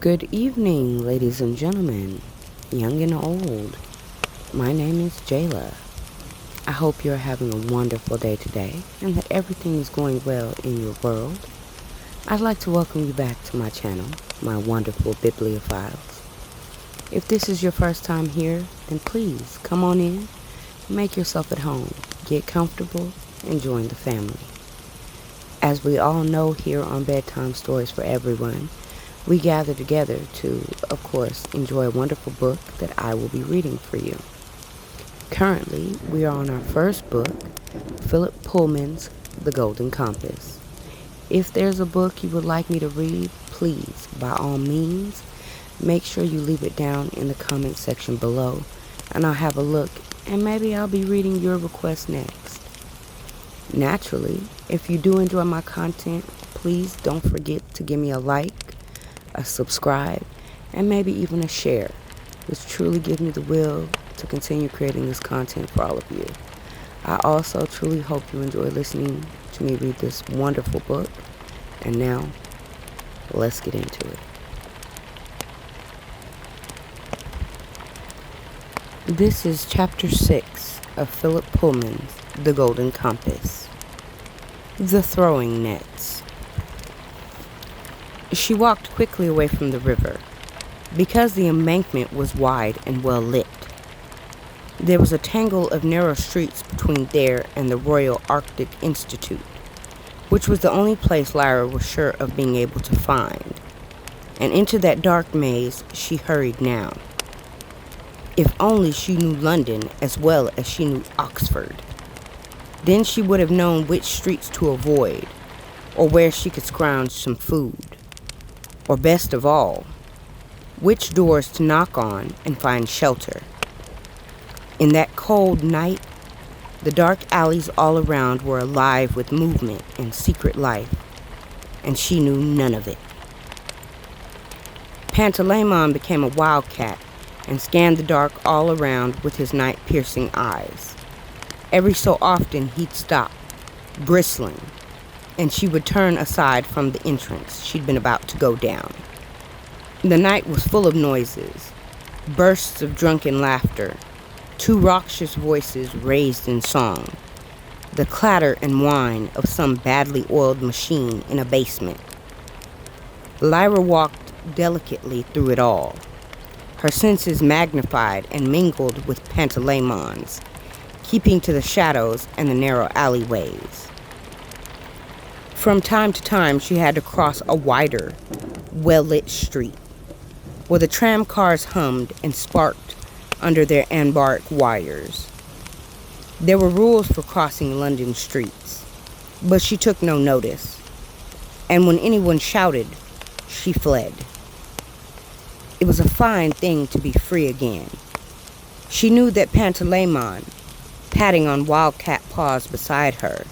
Good evening, ladies and gentlemen, young and old. My name is Jayla. I hope you're having a wonderful day today and that everything is going well in your world. I'd like to welcome you back to my channel, my wonderful bibliophiles. If this is your first time here, then please come on in, make yourself at home, get comfortable, and join the family. As we all know here on Bedtime Stories for Everyone, we gather together to, of course, enjoy a wonderful book that I will be reading for you. Currently, we are on our first book, Philip Pullman's The Golden Compass. If there's a book you would like me to read, please, by all means, make sure you leave it down in the comment section below, and I'll have a look, and maybe I'll be reading your request next. Naturally, if you do enjoy my content, please don't forget to give me a like, a subscribe, and maybe even a share, which truly gives me the will to continue creating this content for all of you. I also truly hope you enjoy listening to me read this wonderful book. And now, let's get into it. This is Chapter 6 of Philip Pullman's The Golden Compass. The Throwing Nets. She walked quickly away from the river, because the embankment was wide and well lit. There was a tangle of narrow streets between there and the Royal Arctic Institute, which was the only place Lyra was sure of being able to find, and into that dark maze she hurried now. If only she knew London as well as she knew Oxford. Then she would have known which streets to avoid, or where she could scrounge some food. Or best of all, which doors to knock on and find shelter. In that cold night, the dark alleys all around were alive with movement and secret life, and she knew none of it. Pantalaimon became a wildcat and scanned the dark all around with his night-piercing eyes. Every so often he'd stop, bristling, and she would turn aside from the entrance she'd been about to go down. The night was full of noises, bursts of drunken laughter, two raucous voices raised in song, the clatter and whine of some badly oiled machine in a basement. Lyra walked delicately through it all, her senses magnified and mingled with Pantalaimon's, keeping to the shadows and the narrow alleyways. From time to time, she had to cross a wider, well-lit street, where the tram cars hummed and sparked under their anbaric wires. There were rules for crossing London streets, but she took no notice, and when anyone shouted, she fled. It was a fine thing to be free again. She knew that Pantalaimon, patting on wildcat paws beside her,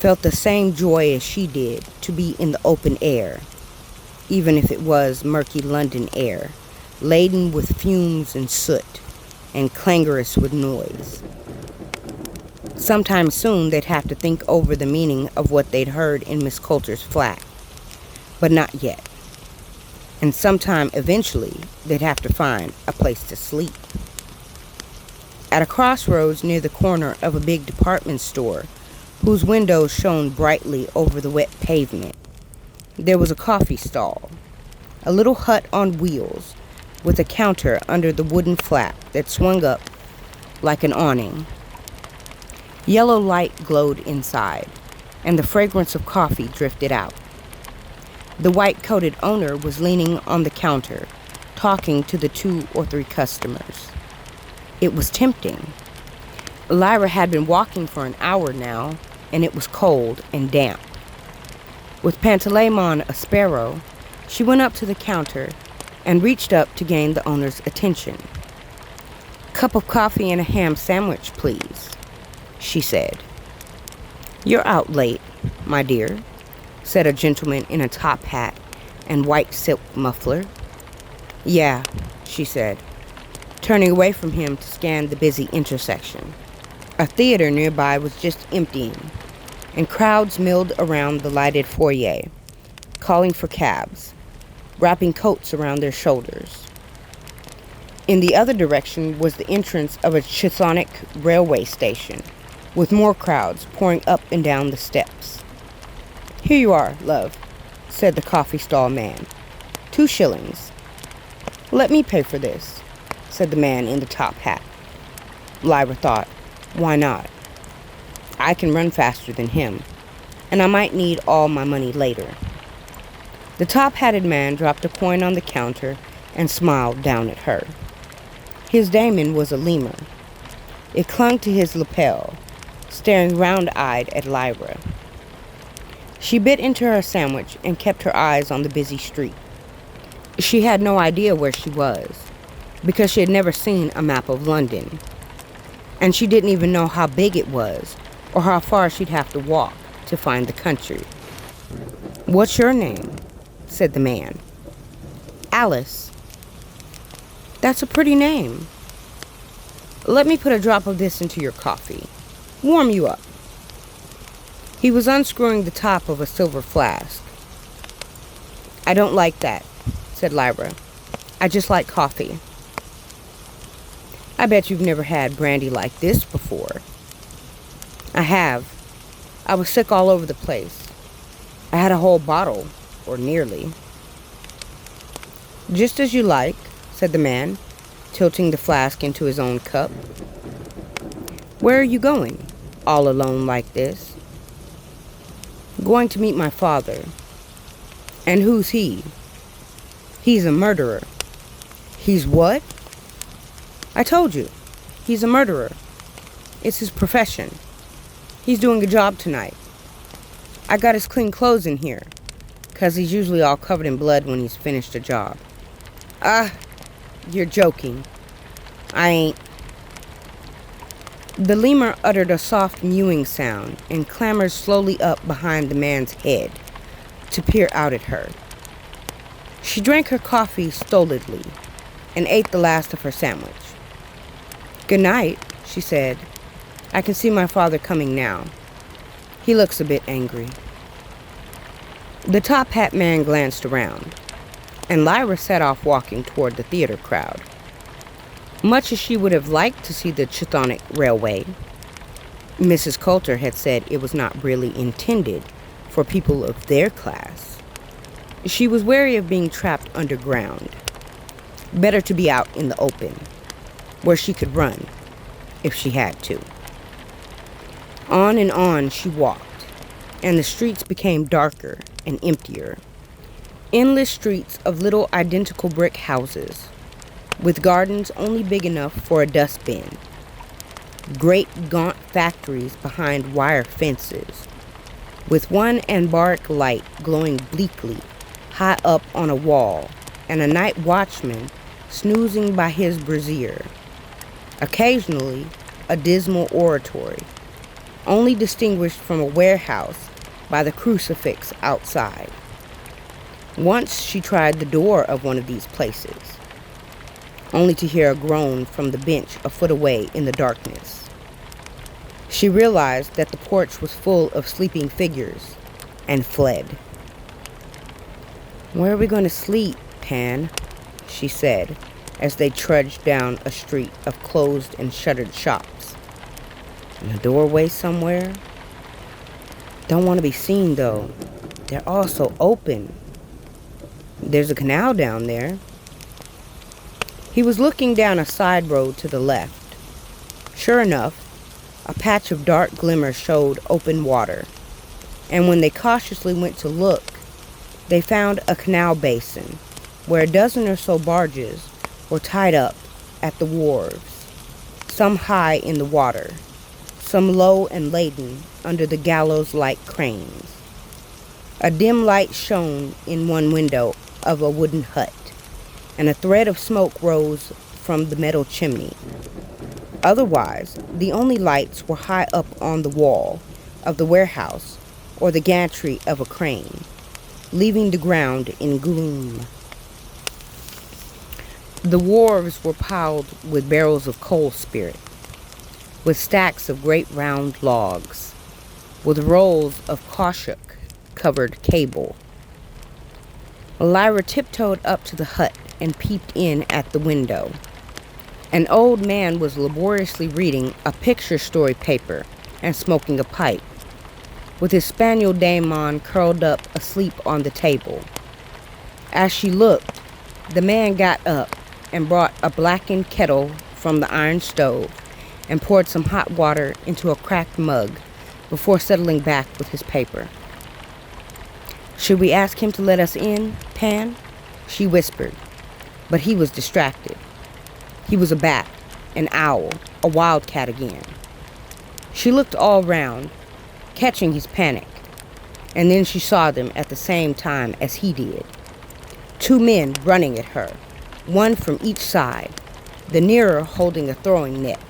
felt the same joy as she did to be in the open air, even if it was murky London air, laden with fumes and soot, and clangorous with noise. Sometime soon they'd have to think over the meaning of what they'd heard in Miss Coulter's flat, but not yet. And sometime eventually they'd have to find a place to sleep. At a crossroads near the corner of a big department store, whose windows shone brightly over the wet pavement, there was a coffee stall, a little hut on wheels, with a counter under the wooden flap that swung up like an awning. Yellow light glowed inside, and the fragrance of coffee drifted out. The white-coated owner was leaning on the counter, talking to the 2 or 3 customers. It was tempting. Lyra had been walking for an hour now, and it was cold and damp. With Pantalaimon a sparrow, she went up to the counter and reached up to gain the owner's attention. "Cup of coffee and a ham sandwich, please," she said. "You're out late, my dear," said a gentleman in a top hat and white silk muffler. "Yeah," she said, turning away from him to scan the busy intersection. A theater nearby was just emptying, and crowds milled around the lighted foyer, calling for cabs, wrapping coats around their shoulders. In the other direction was the entrance of a Chthonic railway station, with more crowds pouring up and down the steps. "Here you are, love," said the coffee stall man. 2 shillings. "Let me pay for this," said the man in the top hat. Lyra thought, why not? I can run faster than him, and I might need all my money later. The top-hatted man dropped a coin on the counter and smiled down at her. His daemon was a lemur. It clung to his lapel, staring round-eyed at Lyra. She bit into her sandwich and kept her eyes on the busy street. She had no idea where she was, because she had never seen a map of London, and she didn't even know how big it was or how far she'd have to walk to find the country. "What's your name?" said the man. "Alice." "That's a pretty name. Let me put a drop of this into your coffee. Warm you up." He was unscrewing the top of a silver flask. "I don't like that," said Lyra. "I just like coffee." "I bet you've never had brandy like this before." "I have. I was sick all over the place. I had a whole bottle, or nearly." "Just as you like," said the man, tilting the flask into his own cup. "Where are you going, all alone like this?" "Going to meet my father." "And who's he?" "He's a murderer." "He's what?" "I told you. He's a murderer. It's his profession. He's doing a job tonight. I got his clean clothes in here, 'cause he's usually all covered in blood when he's finished a job." "Ah, you're joking." "I ain't." The lemur uttered a soft mewing sound and clambered slowly up behind the man's head to peer out at her. She drank her coffee stolidly and ate the last of her sandwich. "Good night," she said. "I can see my father coming now. He looks a bit angry." The top hat man glanced around, and Lyra set off walking toward the theater crowd. Much as she would have liked to see the Chthonic Railway, Mrs. Coulter had said it was not really intended for people of their class. She was wary of being trapped underground. Better to be out in the open, where she could run if she had to. On and on she walked, and the streets became darker and emptier. Endless streets of little identical brick houses, with gardens only big enough for a dustbin. Great gaunt factories behind wire fences, with one anbaric light glowing bleakly high up on a wall, and a night watchman snoozing by his brazier. Occasionally, a dismal oratory, only distinguished from a warehouse by the crucifix outside. Once she tried the door of one of these places, only to hear a groan from the bench a foot away in the darkness. She realized that the porch was full of sleeping figures and fled. "Where are we going to sleep, Pan?" she said, as they trudged down a street of closed and shuttered shops. "In a doorway somewhere? Don't want to be seen, though. They're all so open. There's a canal down there." He was looking down a side road to the left. Sure enough, a patch of dark glimmer showed open water, and when they cautiously went to look, they found a canal basin where a dozen or so barges were tied up at the wharves, some high in the water, some low and laden under the gallows-like cranes. A dim light shone in one window of a wooden hut, and a thread of smoke rose from the metal chimney. Otherwise, the only lights were high up on the wall of the warehouse or the gantry of a crane, leaving the ground in gloom. The wharves were piled with barrels of coal spirit, with stacks of great round logs, with rolls of caoutchouc-covered cable. Lyra tiptoed up to the hut and peeped in at the window. An old man was laboriously reading a picture story paper and smoking a pipe, with his spaniel Damon curled up asleep on the table. As she looked, the man got up and brought a blackened kettle from the iron stove and poured some hot water into a cracked mug before settling back with his paper. "Should we ask him to let us in, Pan?" she whispered, but he was distracted. He was a bat, an owl, a wildcat again. She looked all round, catching his panic, and then she saw them at the same time as he did. 2 men running at her, one from each side, the nearer holding a throwing net.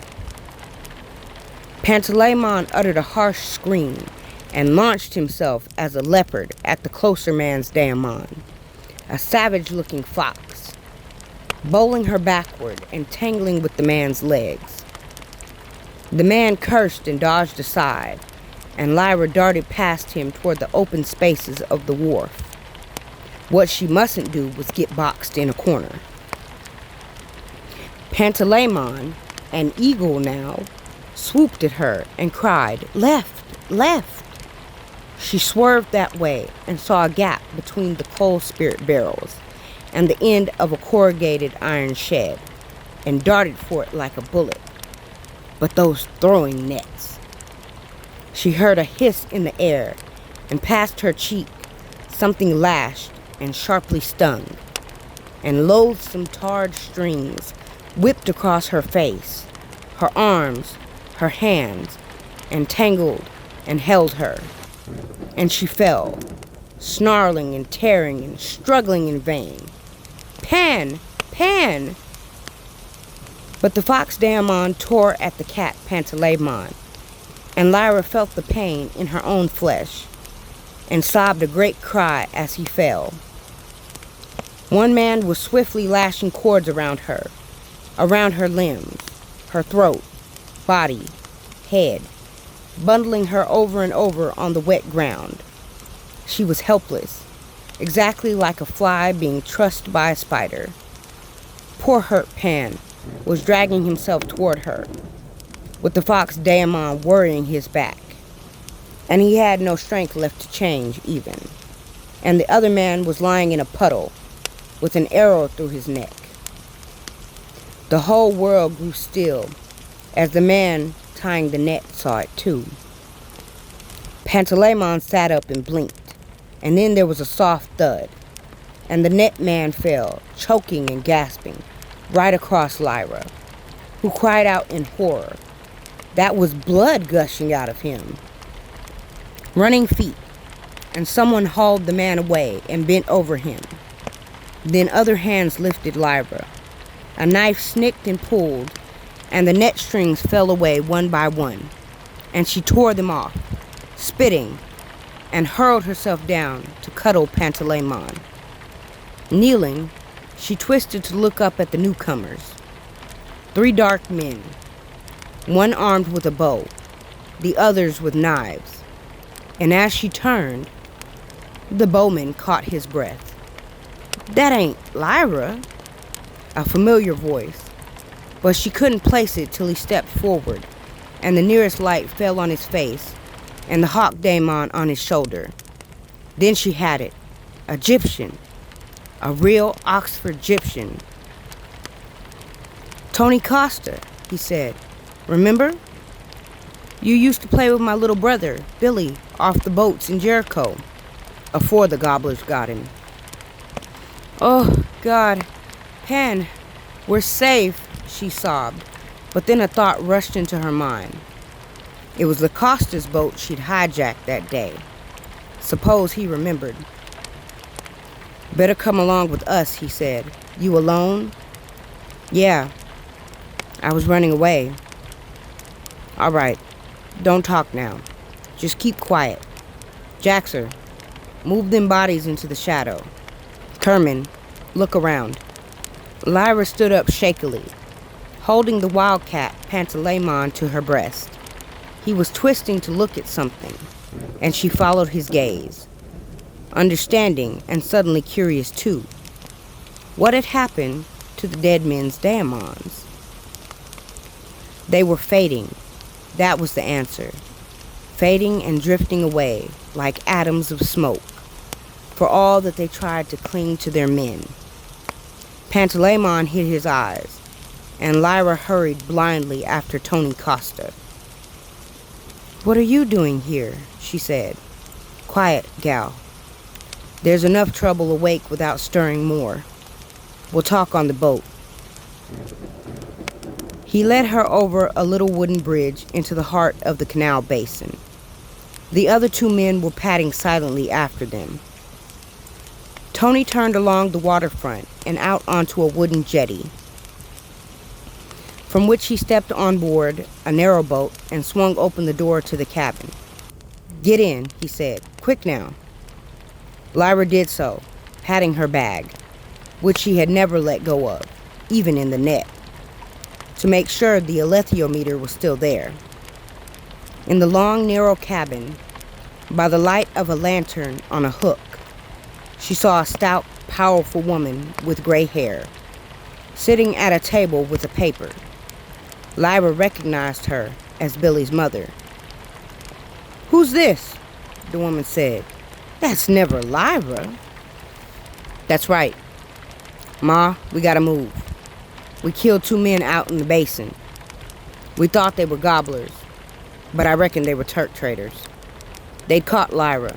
Pantalaimon uttered a harsh scream and launched himself as a leopard at the closer man's Damon, a savage-looking fox, bowling her backward and tangling with the man's legs. The man cursed and dodged aside, and Lyra darted past him toward the open spaces of the wharf. What she mustn't do was get boxed in a corner. Pantalaimon, an eagle now, swooped at her and cried, "Left, left!" She swerved that way and saw a gap between the coal spirit barrels and the end of a corrugated iron shed, and darted for it like a bullet. But those throwing nets! She heard a hiss in the air, and past her cheek something lashed and sharply stung, and loathsome tarred strings whipped across her face, her arms, her hands, and tangled and held her. And she fell, snarling and tearing and struggling in vain. "Pan! Pan!" But the fox Damon tore at the cat Pantalaimon, and Lyra felt the pain in her own flesh, and sobbed a great cry as he fell. One man was swiftly lashing cords around her limbs, her throat, body, head, bundling her over and over on the wet ground. She was helpless, exactly like a fly being trussed by a spider. Poor hurt Pan was dragging himself toward her, with the fox Damon worrying his back, and he had no strength left to change even, and the other man was lying in a puddle with an arrow through his neck. The whole world grew still as the man tying the net saw it too. Pantalaimon sat up and blinked, and then there was a soft thud, and the net man fell, choking and gasping, right across Lyra, who cried out in horror. That was blood gushing out of him. Running feet, and someone hauled the man away and bent over him. Then other hands lifted Lyra. A knife snicked and pulled, and the net strings fell away one by one, and she tore them off, spitting, and hurled herself down to cuddle Pantalaimon. Kneeling, she twisted to look up at the newcomers. 3 dark men, one armed with a bow, the others with knives, and as she turned, the bowman caught his breath. "That ain't Lyra," a familiar voice, but she couldn't place it till he stepped forward, and the nearest light fell on his face and the hawk Damon on his shoulder. Then she had it. Egyptian. A real Oxford Egyptian. "Tony Costa," he said. "Remember? You used to play with my little brother, Billy, off the boats in Jericho, afore the gobblers got him." "Oh, God, Pan, we're safe," she sobbed, but then a thought rushed into her mind. It was Lacosta's boat she'd hijacked that day. Suppose he remembered. "Better come along with us," he said. "You alone?" "Yeah. I was running away." "All right. Don't talk now. Just keep quiet. Jaxer, move them bodies into the shadow. Kerman, look around." Lyra stood up shakily, holding the wildcat Pantalaimon to her breast. He was twisting to look at something, and she followed his gaze. understanding and suddenly curious too. What had happened to the dead men's daemons? They were fading. That was the answer. Fading and drifting away like atoms of smoke, for all that they tried to cling to their men. Pantalaimon hid his eyes, and Lyra hurried blindly after Tony Costa. "What are you doing here?" she said. "Quiet, gal. There's enough trouble awake without stirring more. We'll talk on the boat." He led her over a little wooden bridge into the heart of the canal basin. The other two men were padding silently after them. Tony turned along the waterfront and out onto a wooden jetty, from which he stepped on board a narrowboat and swung open the door to the cabin. "Get in," he said. "Quick now." Lyra did so, patting her bag, which she had never let go of, even in the net, to make sure the alethiometer was still there. In the long, narrow cabin, by the light of a lantern on a hook, she saw a stout, powerful woman with gray hair, sitting at a table with a paper. Lyra recognized her as Billy's mother. "Who's this?" the woman said. "That's never Lyra." "That's right. Ma, we gotta move. We killed 2 men out in the basin. We thought they were gobblers, but I reckon they were Turk traders. They'd caught Lyra.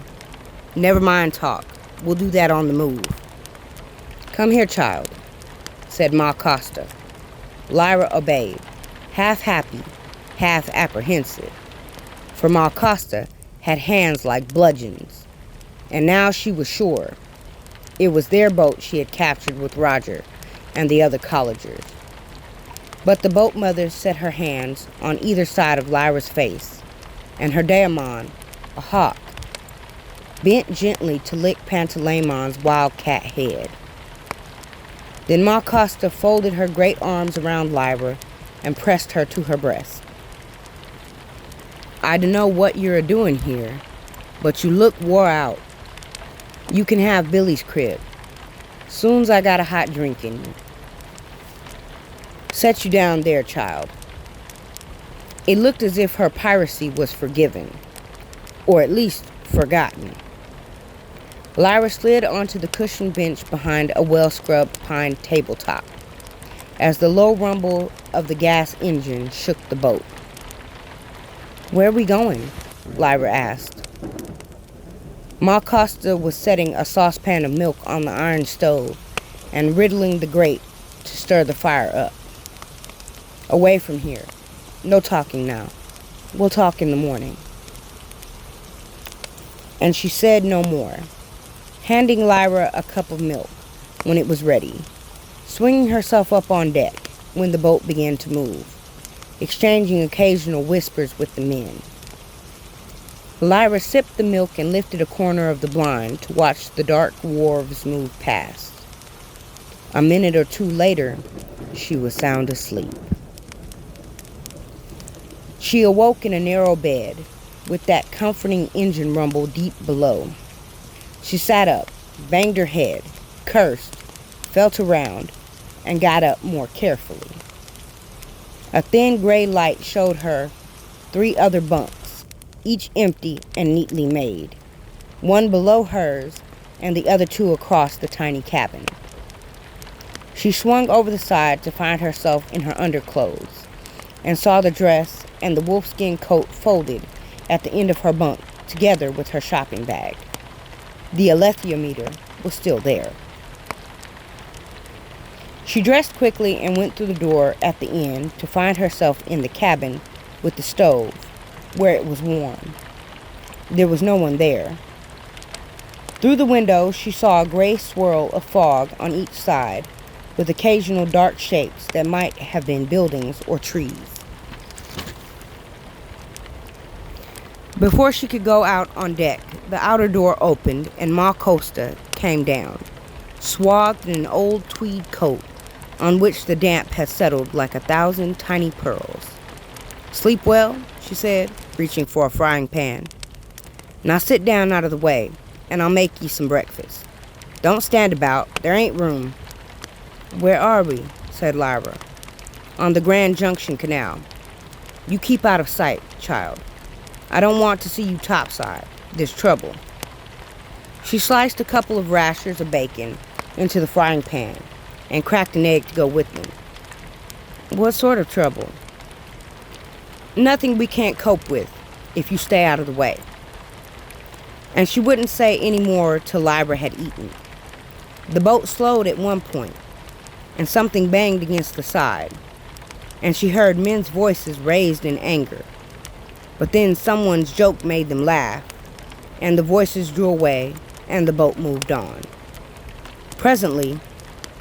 Never mind talk. We'll do that on the move." "Come here, child," said Ma Costa. Lyra obeyed, half happy, half apprehensive, for Ma Costa had hands like bludgeons, and now she was sure it was their boat she had captured with Roger and the other collegers. But the boat mother set her hands on either side of Lyra's face, and her daemon, a hawk, bent gently to lick Pantalaimon's wildcat head. Then Ma Costa folded her great arms around Lyra and pressed her to her breast. "I dunno what you're a-doing here, but you look wore out. You can have Billy's crib. Soon's I got a hot drink in you. Set you down there, child." It looked as if her piracy was forgiven, or at least forgotten. Lyra slid onto the cushioned bench behind a well-scrubbed pine tabletop, as the low rumble of the gas engine shook the boat. "Where are we going?" Lyra asked. Ma Costa was setting a saucepan of milk on the iron stove and riddling the grate to stir the fire up. "Away from here. No talking now. We'll talk in the morning." And she said no more, handing Lyra a cup of milk when it was ready, swinging herself up on deck when the boat began to move, exchanging occasional whispers with the men. Lyra sipped the milk and lifted a corner of the blind to watch the dark wharves move past. A minute or two later, she was sound asleep. She awoke in a narrow bed, with that comforting engine rumble deep below. She sat up, banged her head, cursed, felt around, and got up more carefully. A thin gray light showed her 3 other bunks, each empty and neatly made, one below hers and the other 2 across the tiny cabin. She swung over the side to find herself in her underclothes, and saw the dress and the wolfskin coat folded at the end of her bunk together with her shopping bag. The alethiometer was still there. She dressed quickly and went through the door at the end to find herself in the cabin with the stove, where it was warm. There was no one there. Through the window, she saw a gray swirl of fog on each side, with occasional dark shapes that might have been buildings or trees. Before she could go out on deck, the outer door opened and Ma Costa came down, swathed in an old tweed coat on which the damp had settled like 1,000 tiny pearls. "Sleep well?" she said, reaching for a frying pan. "Now sit down out of the way. and I'll make ye some breakfast. Don't stand about. There ain't room." "Where are we?" said Lyra. "On the Grand Junction Canal. You keep out of sight, child. I don't want to see you topside. There's trouble." She sliced a couple of rashers of bacon into the frying pan and cracked an egg to go with them. "What sort of trouble?" "Nothing we can't cope with if you stay out of the way." And she wouldn't say any more till Lyra had eaten. The boat slowed at one point, and something banged against the side, and she heard men's voices raised in anger. But then someone's joke made them laugh, and the voices drew away, and the boat moved on. Presently,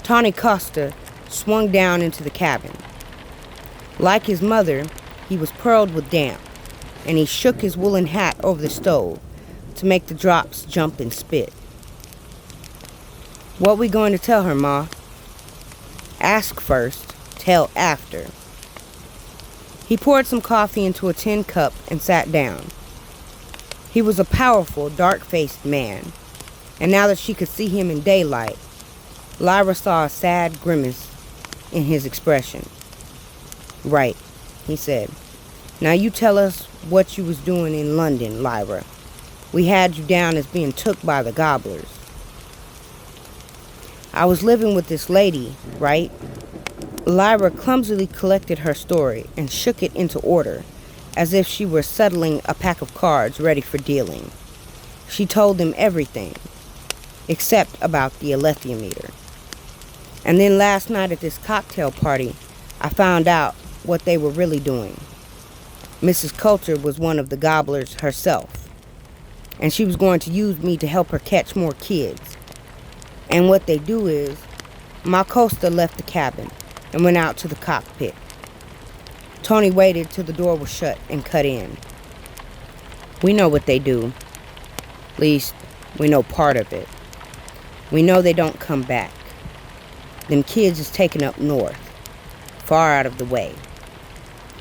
Tony Costa swung down into the cabin. Like his mother, he was pearled with damp, and he shook his woolen hat over the stove to make the drops jump and spit. "What we going to tell her, Ma?" "Ask first, tell after." He poured some coffee into a tin cup and sat down. He was a powerful, dark-faced man, and now that she could see him in daylight, Lyra saw a sad grimace in his expression. "Right," he said. "Now you tell us what you was doing in London, Lyra. We had you down as being took by the gobblers." "I was living with this lady, right?" Lyra clumsily collected her story and shook it into order, as if she were settling a pack of cards ready for dealing. She told him everything, except about the alethiometer. "And then last night at this cocktail party, I found out what they were really doing. Mrs. Coulter was one of the gobblers herself, and she was going to use me to help her catch more kids. And what they do is, Ma Costa left the cabin and went out to the cockpit. Tony waited till the door was shut and cut in. We know what they do. At least, we know part of it. We know they don't come back. Them kids is taken up north, far out of the way,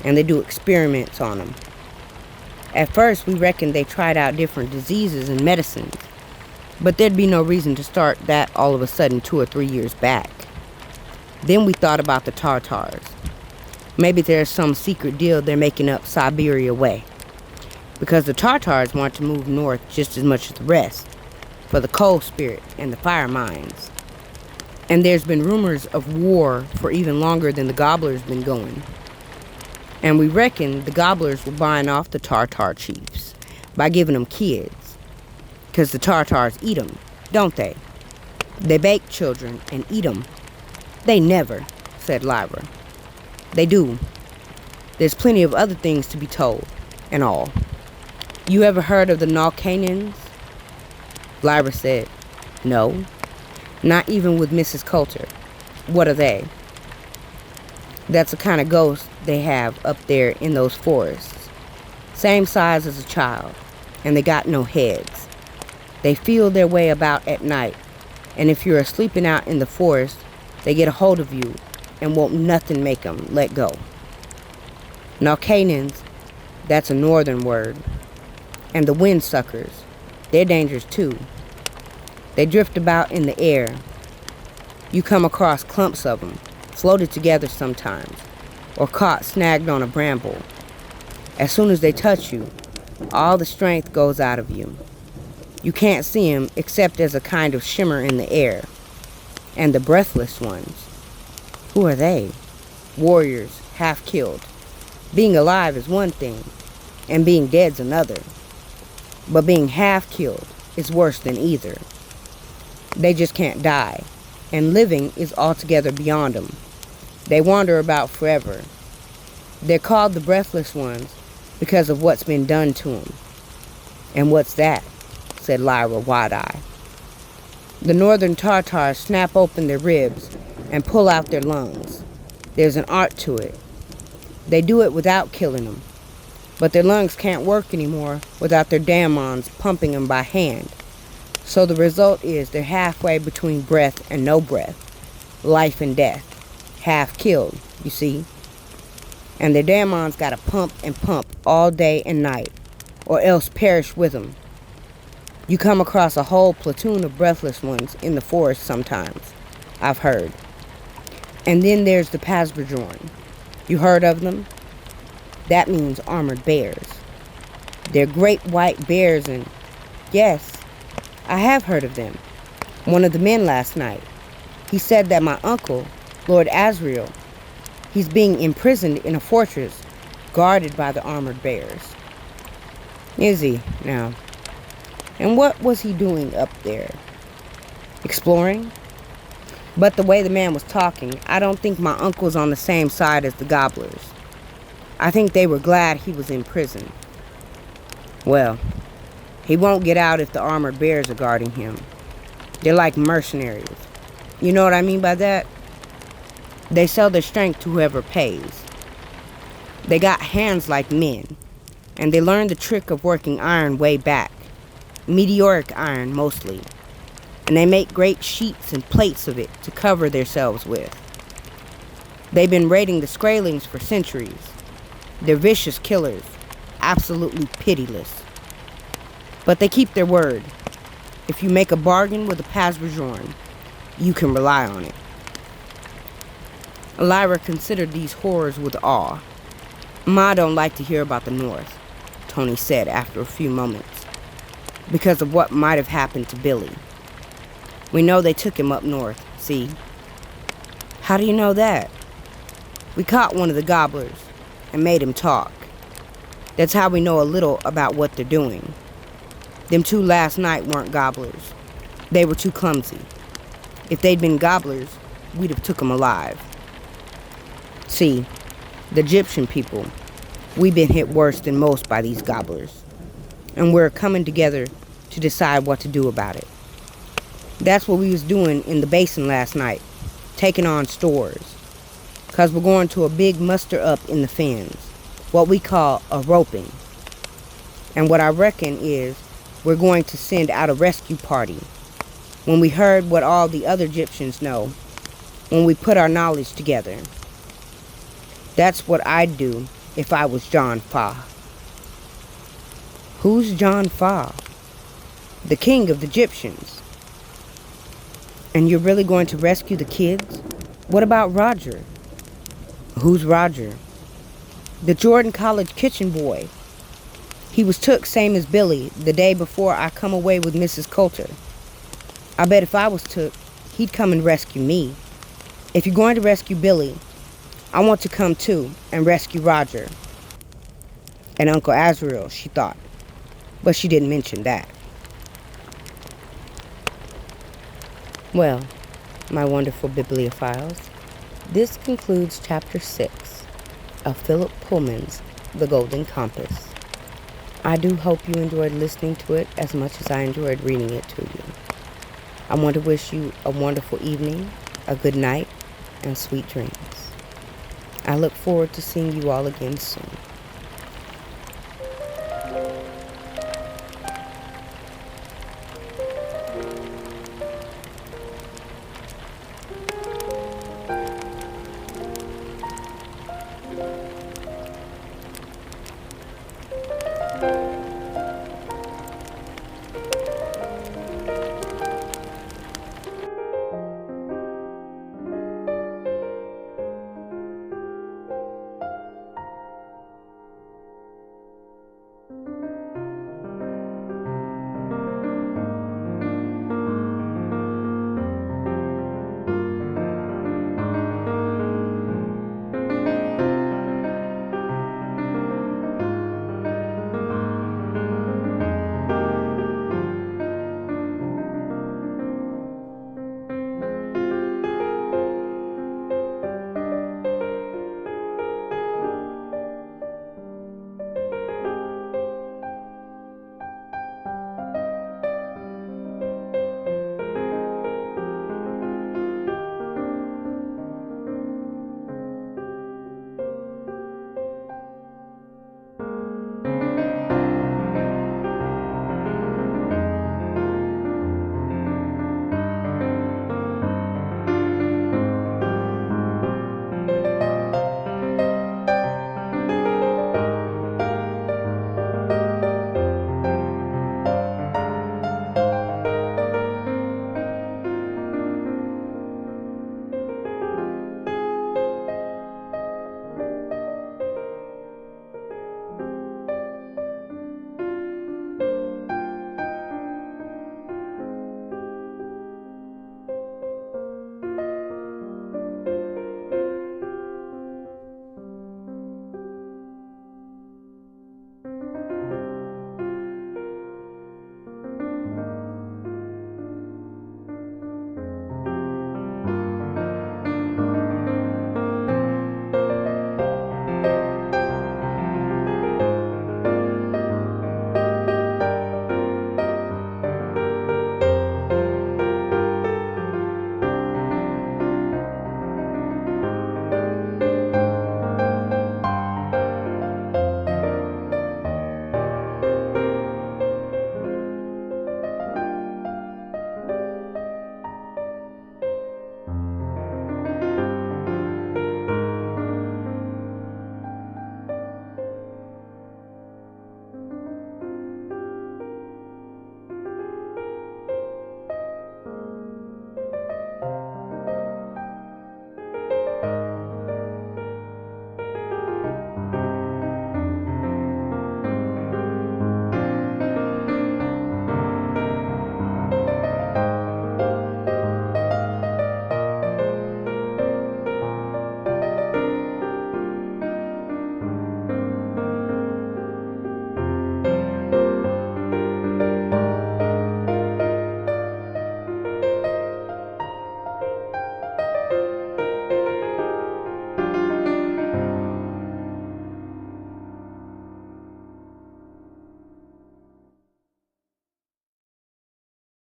and they do experiments on them. At first, we reckoned they tried out different diseases and medicines, but there'd be no reason to start that all of a sudden 2 or 3 years back. Then we thought about the Tartars. Maybe there's some secret deal they're making up Siberia way, because the Tartars want to move north just as much as the rest, for the coal spirit and the fire mines. And there's been rumors of war for even longer than the gobblers been going. And we reckon the gobblers were buying off the Tartar chiefs by giving them kids, because the Tartars eat them, don't they? They bake children and eat them. They never, said Lyra. They do. There's plenty of other things to be told, and all. You ever heard of the Nalkanans? Lyra said, no, not even with Mrs. Coulter. What are they? That's the kind of ghost they have up there in those forests. Same size as a child, and they got no heads. They feel their way about at night, and if you're sleeping out in the forest, they get a hold of you and won't nothing make them let go. Nalkanans, that's a northern word. And the windsuckers, they're dangerous too. They drift about in the air. You come across clumps of them, floated together sometimes, or caught snagged on a bramble. As soon as they touch you, all the strength goes out of you. You can't see them except as a kind of shimmer in the air. And the breathless ones, who are they? Warriors, half killed. Being alive is one thing, and being dead's another. But being half killed is worse than either. They just can't die, and living is altogether beyond them. They wander about forever. They're called the breathless ones because of what's been done to them. And what's that? Said Lyra, wide-eyed. The northern Tartars snap open their ribs and pull out their lungs. There's an art to it. They do it without killing them, but their lungs can't work anymore without their daimons pumping them by hand. So the result is they're halfway between breath and no breath, life and death, half killed, you see. And their daimons gotta pump and pump all day and night, or else perish with them. You come across a whole platoon of breathless ones in the forest sometimes, I've heard. And then there's the Pasbjorn. You heard of them? That means armored bears. They're great white bears and, yes, I have heard of them. One of the men last night, he said that my uncle, Lord Asriel, he's being imprisoned in a fortress guarded by the armored bears. Is he now? And what was he doing up there? Exploring? But the way the man was talking, I don't think my uncle's on the same side as the gobblers. I think they were glad he was in prison. Well, he won't get out if the armored bears are guarding him. They're like mercenaries. You know what I mean by that? They sell their strength to whoever pays. They got hands like men, and they learned the trick of working iron way back. Meteoric iron, mostly. And they make great sheets and plates of it to cover themselves with. They've been raiding the Skraelings for centuries. They're vicious killers, absolutely pitiless. But they keep their word. If you make a bargain with a Pasbjorn, you can rely on it. Lyra considered these horrors with awe. Ma don't like to hear about the North, Tony said after a few moments, because of what might have happened to Billy. We know they took him up north, see? How do you know that? We caught one of the gobblers and made him talk. That's how we know a little about what they're doing. Them two last night weren't gobblers. They were too clumsy. If they'd been gobblers, we'd have took them alive. See, the Egyptian people, we've been hit worse than most by these gobblers. And we're coming together to decide what to do about it. That's what we was doing in the basin last night, taking on stores. 'Cause we're going to a big muster up in the fens, what we call a roping. And what I reckon is we're going to send out a rescue party. When we heard what all the other Egyptians know, when we put our knowledge together. That's what I'd do if I was John Fa. Who's John Fa? The king of the Egyptians. And you're really going to rescue the kids? What about Roger? Who's Roger? The Jordan College kitchen boy. He was took same as Billy the day before I come away with Mrs. Coulter. I bet if I was took, he'd come and rescue me. If you're going to rescue Billy, I want to come too and rescue Roger. And Uncle Asriel, she thought. But she didn't mention that. Well, my wonderful bibliophiles, this concludes Chapter 6 of Philip Pullman's The Golden Compass. I do hope you enjoyed listening to it as much as I enjoyed reading it to you. I want to wish you a wonderful evening, a good night, and sweet dreams. I look forward to seeing you all again soon.